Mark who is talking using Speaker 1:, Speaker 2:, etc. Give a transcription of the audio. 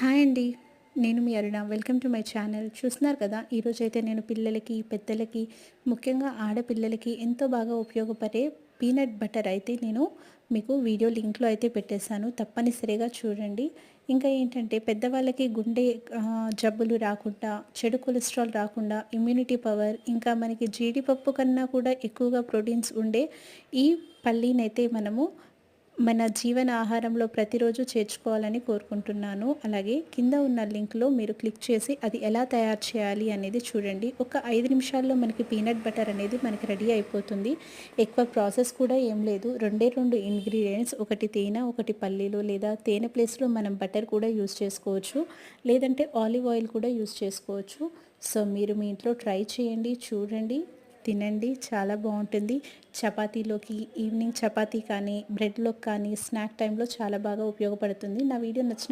Speaker 1: Hi అండి. నేను మీ Aruna. Welcome to my channel. చూస్తున్నారు కదా! ఈరోజైతే నేను పిల్లలకి, పెద్దలకి, ముఖ్యంగా ఆడపిల్లలకి ఎంతో బాగా ఉపయోగపడే పీనట్ బటర్ అయితే నేను మీకు వీడియో లింక్‌లో అయితే పెట్టేశాను. తప్పనిసరిగా చూడండి. ఇంకా ఏంటంటే పెద్దవాళ్ళకి గుండె జబ్బులు రాకుండా, చెడు కొలెస్ట్రాల్ రాకుండా, ఇమ్యూనిటీ పవర్, ఇంకా మనకి జీడిపప్పు కన్నా కూడా ఎక్కువగా ప్రోటీన్స్ ఉండే ఈ పల్లీనైతే మనము మన జీవన ఆహారంలో ప్రతిరోజు చేర్చుకోవాలని కోరుకుంటున్నాను. అలాగే కింద ఉన్న లింక్‌లో మీరు క్లిక్ చేసి అది ఎలా తయారు చేయాలి అనేది చూడండి. ఒక 5 నిమిషాల్లో మనకి పీనట్ బటర్ అనేది మనకి రెడీ అయిపోతుంది. ఎక్కువ ప్రాసెస్ కూడా ఏం లేదు. 2 ఇంగ్రీడియెంట్స్, ఒకటి తేనె, ఒకటి పల్లీలు, లేదా తేనె ప్లేస్‌లో మనం బటర్ కూడా యూజ్ చేసుకోవచ్చు. లేదంటే ఆలివ్ ఆయిల్ కూడా యూజ్ చేసుకోవచ్చు. సో, మీరు మీ ఇంట్లో ట్రై చేయండి, చూడండి, తినండి. చాలా బావుంటుంది. చపాతీలోకి, ఈవినింగ్ చపాతీ కానీ, బ్రెడ్‌లోకి కానీ, స్నాక్ టైమ్‌లో చాలా బాగా ఉపయోగపడుతుంది. నా వీడియో నచ్చిన